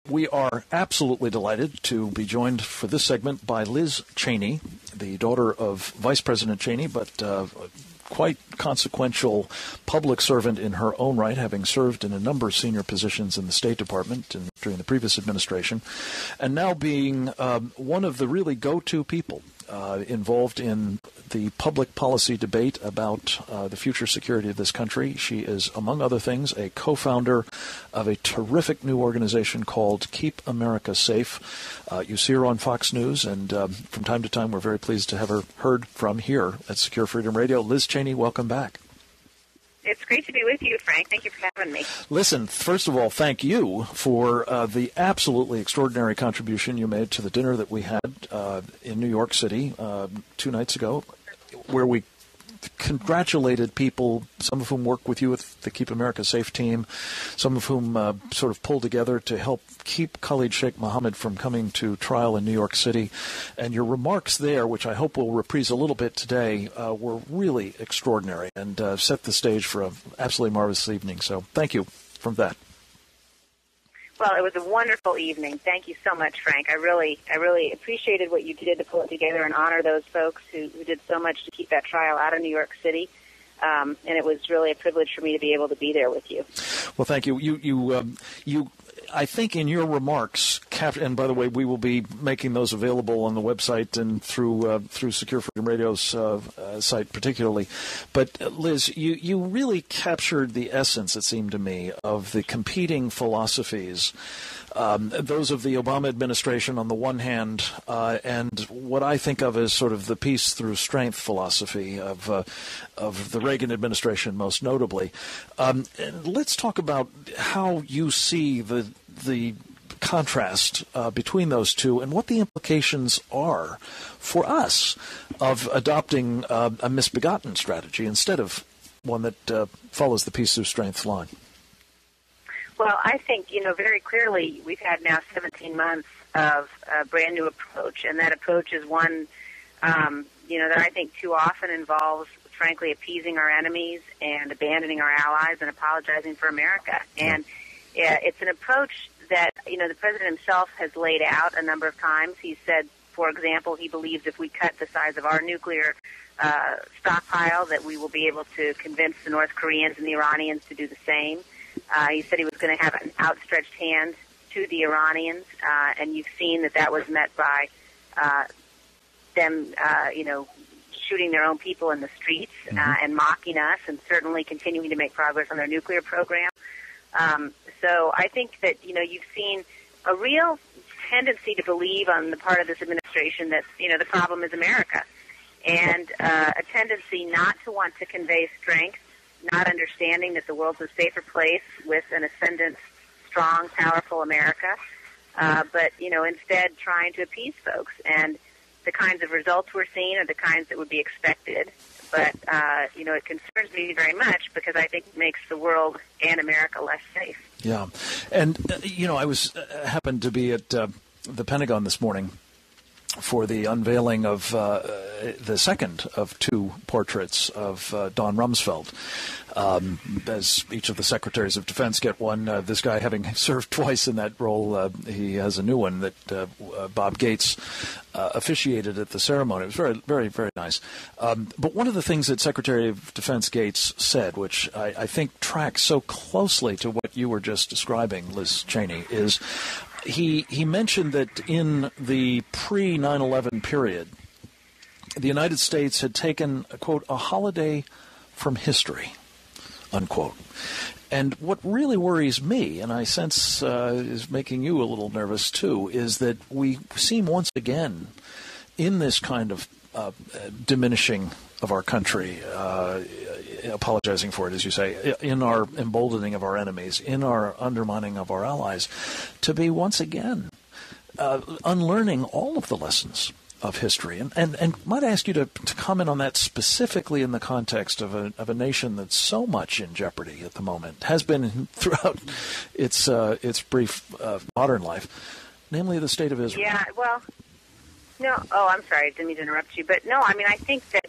We are absolutely delighted to be joined for this segment by Liz Cheney, the daughter of Vice President Cheney, but quite consequential public servant in her own right, having served in a number of senior positions in the State Department during the previous administration, and now being one of the really go-to people involved in the public policy debate about the future security of this country. She is, among other things, a co-founder of a terrific new organization called Keep America Safe. You see her on Fox News, and from time to time we're very pleased to have her heard from here at Secure Freedom Radio. Liz Cheney, welcome back. It's great to be with you, Frank. Thank you for having me. Listen, first of all, thank you for the absolutely extraordinary contribution you made to the dinner that we had in New York City 2 nights ago, where we congratulated people, some of whom work with you with the Keep America Safe team, some of whom sort of pulled together to help keep Khalid Sheikh Mohammed from coming to trial in New York City. And your remarks there, which I hope we'll reprise a little bit today, were really extraordinary and set the stage for an absolutely marvelous evening. So thank you from that. Well, it was a wonderful evening. Thank you so much, Frank. I really appreciated what you did to pull it together and honor those folks who did so much to keep that trial out of New York City. And it was really a privilege for me to be able to be there with you. Well, thank you. You I think in your remarks, and by the way, we will be making those available on the website and through Secure Freedom Radio's site particularly. But Liz, you really captured the essence, it seemed to me, of the competing philosophies, those of the Obama administration on the one hand, and what I think of as sort of the peace through strength philosophy of the Reagan administration, most notably. And let's talk about how you see the contrast between those two and what the implications are for us of adopting a misbegotten strategy instead of one that follows the peace through strength line. Well, I think, very clearly we've had now 17 months of a brand new approach, and that approach is one, that I think too often involves, frankly, appeasing our enemies and abandoning our allies and apologizing for America. And it's an approach that, the President himself has laid out a number of times. He said, for example, he believes if we cut the size of our nuclear stockpile that we will be able to convince the North Koreans and the Iranians to do the same. He said he was going to have an outstretched hand to the Iranians, and you've seen that was met by them, shooting their own people in the streets and mocking us, and certainly continuing to make progress on their nuclear program. So I think that, you've seen a real tendency to believe on the part of this administration that, the problem is America, and a tendency not to want to convey strength, not understanding that the world's a safer place with an ascendant, strong, powerful America, but, instead trying to appease folks. And the kinds of results we're seeing are the kinds that would be expected. But, it concerns me very much because I think it makes the world and America less safe. Yeah. And, I happened to be at the Pentagon this morning for the unveiling of the second of two portraits of Don Rumsfeld. As each of the secretaries of defense get one, this guy having served twice in that role, he has a new one that Bob Gates officiated at the ceremony. It was very, very, very nice. But one of the things that Secretary of Defense Gates said, which I think tracks so closely to what you were just describing, Liz Cheney, is he mentioned that in the pre-9/11 period, the United States had taken, quote, a holiday from history, unquote. And what really worries me, and I sense is making you a little nervous too, is that we seem once again in this kind of diminishing of our country, apologizing for it, as you say, in our emboldening of our enemies, in our undermining of our allies, to be once again unlearning all of the lessons of history. And might I ask you to comment on that specifically in the context of a nation that's so much in jeopardy at the moment, has been throughout its brief modern life, namely the state of Israel. Yeah, well, no, I'm sorry, I didn't mean to interrupt you, but no, I mean, I think that,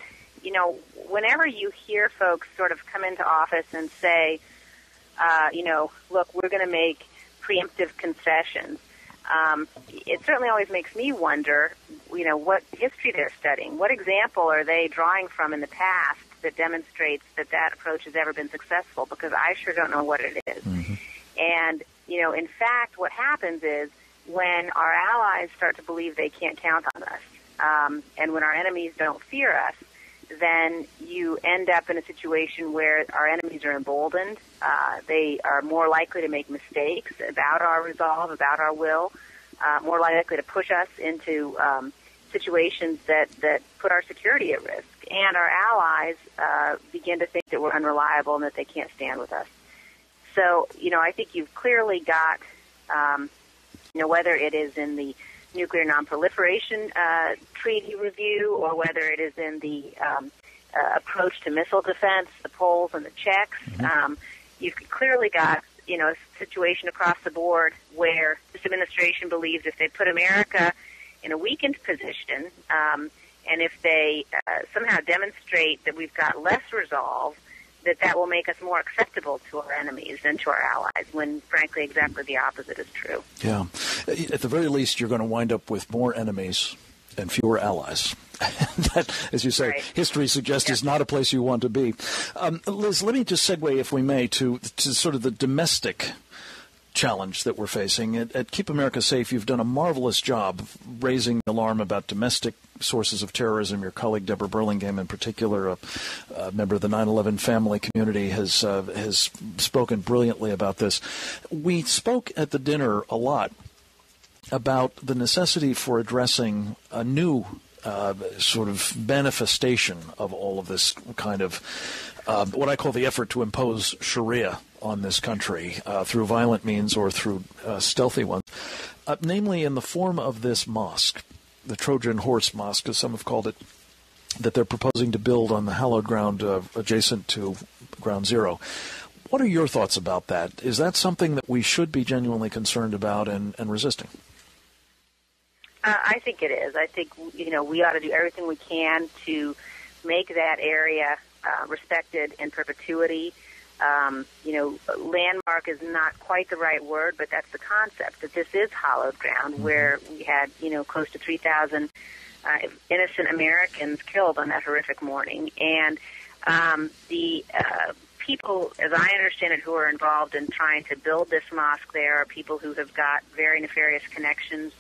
whenever you hear folks sort of come into office and say, look, we're going to make preemptive concessions. It certainly always makes me wonder, what history they're studying. What example are they drawing from in the past that demonstrates that approach has ever been successful? Because I sure don't know what it is. Mm-hmm. And, in fact, what happens is when our allies start to believe they can't count on us, and when our enemies don't fear us, then you end up in a situation where our enemies are emboldened. They are more likely to make mistakes about our resolve, about our will, more likely to push us into situations that put our security at risk. And our allies begin to think that we're unreliable and that they can't stand with us. So, I think you've clearly got, whether it is in the nuclear nonproliferation treaty review or whether it is in the approach to missile defense, the polls and the checks, you've clearly got, a situation across the board where this administration believes if they put America in a weakened position, and if they somehow demonstrate that we've got less resolve, that will make us more acceptable to our enemies and to our allies, when, frankly, exactly the opposite is true. Yeah. At the very least, you're going to wind up with more enemies and fewer allies. That, as you say, right. History suggests is not a place you want to be. Liz, let me just segue, if we may, to sort of the domestic challenge that we're facing. At Keep America Safe, you've done a marvelous job raising the alarm about domestic sources of terrorism. Your colleague, Deborah Burlingame, in particular, a member of the 9/11 family community, has spoken brilliantly about this. We spoke at the dinner a lot about the necessity for addressing a new sort of manifestation of all of this kind of what I call the effort to impose Sharia on this country through violent means or through stealthy ones, namely in the form of this mosque, the Trojan Horse Mosque, as some have called it, that they're proposing to build on the hallowed ground adjacent to Ground Zero. What are your thoughts about that? Is that something that we should be genuinely concerned about and resisting? I think it is. I think, we ought to do everything we can to make that area respected in perpetuity. Landmark is not quite the right word, but that's the concept, that this is hallowed ground where we had, close to 3,000 innocent Americans killed on that horrific morning. And the people, as I understand it, who are involved in trying to build this mosque there are people who have got very nefarious connections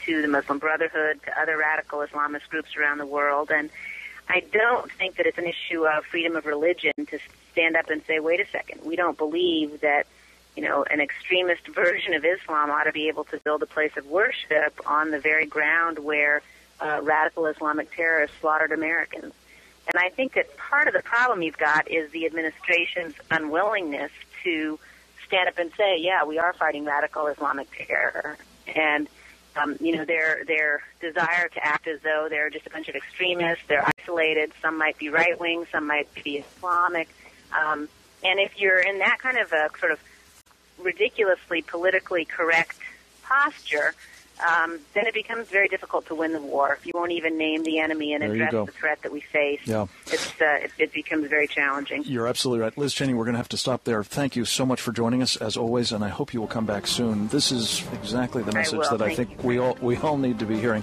to the Muslim Brotherhood, to other radical Islamist groups around the world. And I don't think that it's an issue of freedom of religion to stand up and say, wait a second, we don't believe that, an extremist version of Islam ought to be able to build a place of worship on the very ground where radical Islamic terrorists slaughtered Americans. And I think that part of the problem you've got is the administration's unwillingness to stand up and say, yeah, we are fighting radical Islamic terror. And their desire to act as though they're just a bunch of extremists, they're isolated, some might be right-wing, some might be Islamic. And if you're in that kind of a sort of ridiculously politically correct posture, then it becomes very difficult to win the war. If you won't even name the enemy and address the threat that we face, it becomes very challenging. You're absolutely right. Liz Cheney, we're going to have to stop there. Thank you so much for joining us, as always, and I hope you will come back soon. This is exactly the message that I think we all need to be hearing.